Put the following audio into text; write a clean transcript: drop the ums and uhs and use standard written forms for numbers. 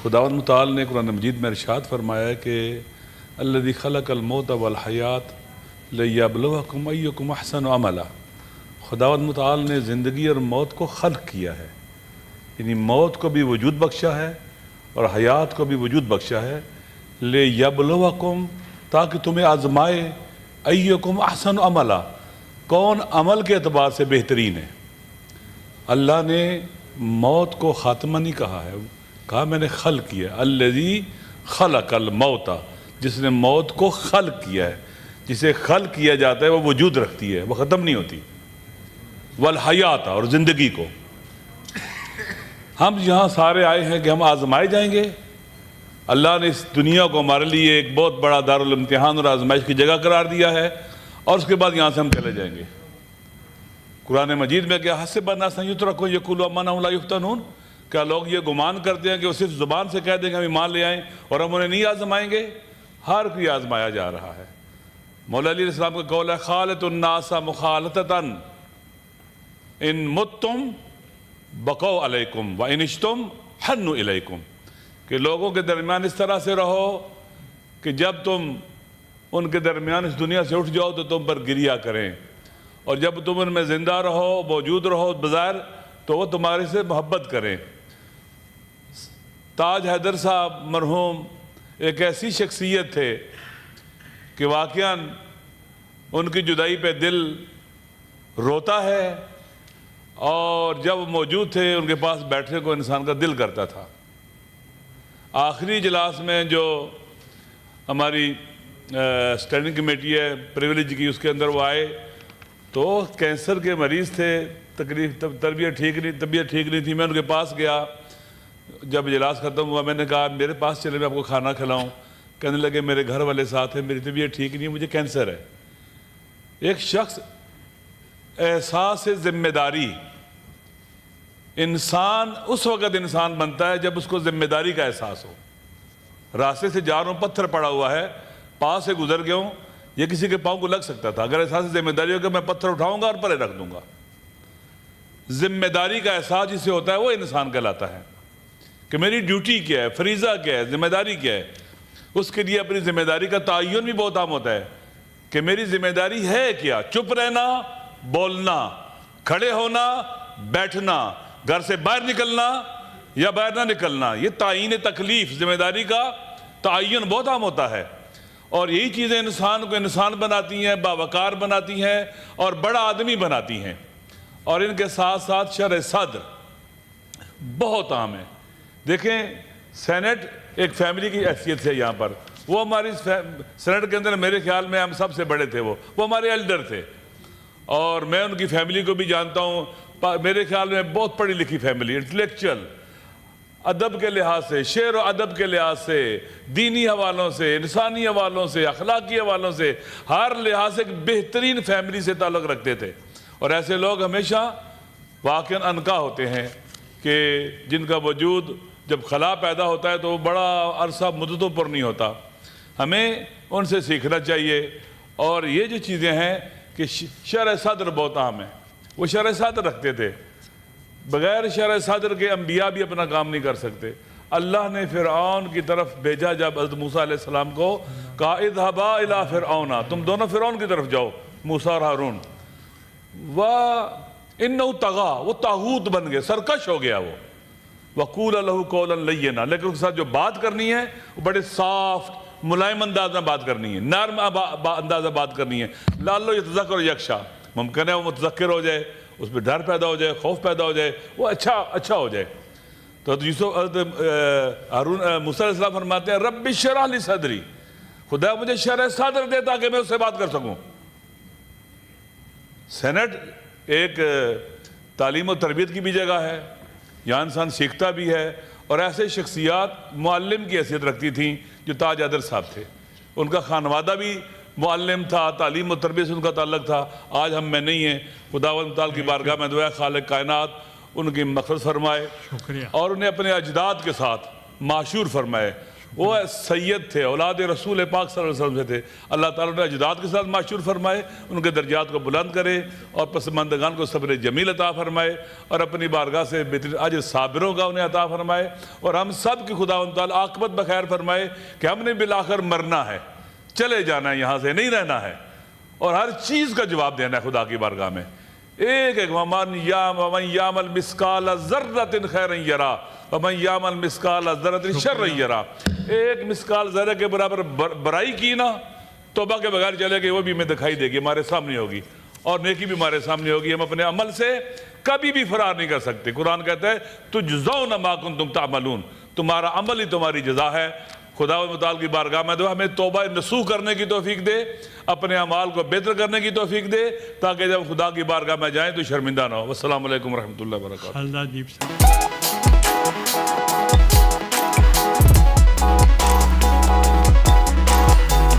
خداوند متعال نے قرآن مجید میں ارشاد فرمایا ہے کہ الذی خلق الموت والحیات لیبلوکم ایکم احسن عملا۔ خداوند متعال نے زندگی اور موت کو خلق کیا ہے، یعنی موت کو بھی وجود بخشا ہے اور حیات کو بھی وجود بخشا ہے، لیبلوکم تاکہ تمہیں آزمائے، ایکم احسن عملا، کون عمل کے اعتبار سے بہترین ہے۔ اللہ نے موت کو خاتمہ نہیں کہا ہے، کہا میں نے خلق کیا، الذی خلق الموت، جس نے موت کو خلق کیا ہے۔ جسے خلق کیا جاتا ہے وہ وجود رکھتی ہے، وہ ختم نہیں ہوتی، والحیات، اور زندگی کو۔ ہم یہاں سارے آئے ہیں کہ ہم آزمائے جائیں گے۔ اللہ نے اس دنیا کو ہمارے لیے ایک بہت بڑا دارالامتحان اور آزمائش کی جگہ قرار دیا ہے، اور اس کے بعد یہاں سے ہم چلے جائیں گے۔ قرآن مجید میں کیا حسب الناس ان یترکوا یقولوا آمنا وهم لا یفتنون، کیا لوگ یہ گمان کرتے ہیں کہ وہ صرف زبان سے کہہ دیں گے ہم ایمان لے آئیں اور ہم انہیں نہیں آزمائیں گے؟ ہر کوئی آزمایا جا رہا ہے۔ مولا علیہ السلام کا قول ہے خالط الناس مخالطتا ان متتم بقوا علیکم وان عشتم حنوا الیکم، کہ لوگوں کے درمیان اس طرح سے رہو کہ جب تم ان کے درمیان اس دنیا سے اٹھ جاؤ تو تم پر گریہ کریں، اور جب تم ان میں زندہ رہو، موجود رہو بظاہر، تو وہ تمہارے سے محبت کریں۔ تاج حیدر صاحب مرحوم ایک ایسی شخصیت تھے کہ واقعاً ان کی جدائی پہ دل روتا ہے، اور جب موجود تھے ان کے پاس بیٹھنے کو انسان کا دل کرتا تھا۔ آخری اجلاس میں جو ہماری اسٹینڈنگ کمیٹی ہے پریویلیج کی، اس کے اندر وہ آئے تو کینسر کے مریض تھے، طبیعت ٹھیک نہیں تھی۔ میں ان کے پاس گیا، جب اجلاس ختم ہوا میں نے کہا میرے پاس چلے میں آپ کو کھانا کھلاؤں۔ کہنے لگے میرے گھر والے ساتھ ہیں، میری طبیعت ٹھیک نہیں ہے، مجھے کینسر ہے۔ ایک شخص احساس ذمہ داری، انسان اس وقت انسان بنتا ہے جب اس کو ذمہ داری کا احساس ہو۔ راستے سے جا رہا ہوں، پتھر پڑا ہوا ہے، پاس سے گزر گیا ہوں، یہ کسی کے پاؤں کو لگ سکتا تھا، اگر احساس ذمہ داری ہو کہ میں پتھر اٹھاؤں گا اور پرے رکھ دوں گا۔ ذمہ داری کا احساس جسے ہوتا ہے وہ انسان کہلاتا ہے کہ میری ڈیوٹی کیا ہے، فریضہ کیا ہے، ذمہ داری کیا ہے۔ اس کے لیے اپنی ذمہ داری کا تعین بھی بہت عام ہوتا ہے کہ میری ذمہ داری ہے کیا، چپ رہنا، بولنا، کھڑے ہونا، بیٹھنا، گھر سے باہر نکلنا یا باہر نہ نکلنا، یہ تعین تکلیف، ذمہ داری کا تعین بہت عام ہوتا ہے۔ اور یہی چیزیں انسان کو انسان بناتی ہیں، باوقار بناتی ہیں اور بڑا آدمی بناتی ہیں۔ اور ان کے ساتھ ساتھ شرح صدر بہت عام ہے۔ دیکھیں سینٹ ایک فیملی کی حیثیت سے یہاں پر، وہ ہماری سینٹ کے اندر میرے خیال میں ہم سب سے بڑے تھے، وہ ہمارے ایلڈر تھے، اور میں ان کی فیملی کو بھی جانتا ہوں۔ میرے خیال میں بہت پڑھی لکھی فیملی، انٹلیکچوئل، ادب کے لحاظ سے، شعر و ادب کے لحاظ سے، دینی حوالوں سے، انسانی حوالوں سے، اخلاقی حوالوں سے، ہر لحاظ سے ایک بہترین فیملی سے تعلق رکھتے تھے۔ اور ایسے لوگ ہمیشہ واقعاً انکا ہوتے ہیں کہ جن کا وجود جب خلا پیدا ہوتا ہے تو وہ بڑا عرصہ مدتوں پر نہیں ہوتا۔ ہمیں ان سے سیکھنا چاہیے۔ اور یہ جو چیزیں ہیں کہ شرح صدر بہت عام ہے، وہ شرح صدر رکھتے تھے۔ بغیر شرح صدر کے انبیاء بھی اپنا کام نہیں کر سکتے۔ اللہ نے فرعون کی طرف بھیجا جب حضرت موسیٰ علیہ السلام کو، کہا اذهبا الی فرعون، تم دونوں فرعون کی طرف جاؤ، موسیٰ اور ہارون۔ وَإِنَّهُ طَغَىٰ، وہ طاغوت بن گئے، سرکش ہو گیا وہ۔ وَقُولَ لَهُ قَوْلًا لَيِّنًا، لیکن اس کے ساتھ جو بات کرنی ہے وہ بڑے سافٹ، ملائم انداز میں بات کرنی ہے، نرم انداز میں بات کرنی ہے۔ لعلہ یتذکر یخشیٰ، ممکن ہے وہ متذکر ہو جائے، اس پہ ڈر پیدا ہو جائے، خوف پیدا ہو جائے، وہ اچھا ہو جائے۔ تو حضرت ہارون موسیٰ علیہ السلام فرماتے ہیں رب اشرح لی صدری، خدا مجھے شرح صدر دے تاکہ میں اس سے بات کر سکوں۔ سینٹ ایک تعلیم و تربیت کی بھی جگہ ہے، یہاں انسان سیکھتا بھی ہے۔ اور ایسے شخصیات معلم کی حیثیت رکھتی تھیں جو تاج حیدر صاحب تھے، ان کا خانوادہ بھی معلم تھا، تعلیم و تربیت سے ان کا تعلق تھا۔ آج ہم میں نہیں ہیں، خداوند تعالیٰ کی بارگاہ میں دعا ہے خالق کائنات ان کی مغفرت فرمائے اور انہیں اپنے اجداد کے ساتھ معشور فرمائے۔ وہ سید تھے، اولاد رسول پاک صلی اللہ علیہ وسلم سے تھے. اللہ تعالیٰ نے اجداد کے ساتھ معشور فرمائے، ان کے درجات کو بلند کرے اور پسماندگان کو صبر جمیل عطا فرمائے اور اپنی بارگاہ سے بہترین اجر صابروں کا انہیں عطا فرمائے. اور ہم سب کی خداوند تعالیٰ عاقبت بخیر فرمائے کہ ہم نے بالآخر مرنا ہے، چلے جانا ہے، یہاں سے نہیں رہنا ہے، اور ہر چیز کا جواب دینا ہے خدا کی بارگاہ میں. ایک ومن یعمل مثقال ذرۃ خیرا یرا ومن یعمل مثقال ذرۃ شرا یرا. ایک مثقال ذرہ کے برابر برائی کی نا، توبہ کے بغیر چلے گئے، وہ بھی ہمیں دکھائی دے گی، ہمارے سامنے ہوگی، اور نیکی بھی ہمارے سامنے ہوگی. ہم اپنے عمل سے کبھی بھی فرار نہیں کر سکتے. قرآن کہتا ہے تجزون ما کنتم تعملون، تمہارا عمل ہی تمہاری جزا ہے. خدا متعال کی بارگاہ میں دعا ہمیں توبہ نصوح کرنے کی توفیق دے، اپنے اعمال کو بہتر کرنے کی توفیق دے، تاکہ جب خدا کی بارگاہ میں جائیں تو شرمندہ نہ ہو. السلام علیکم ورحمۃ اللہ وبرکاتہ.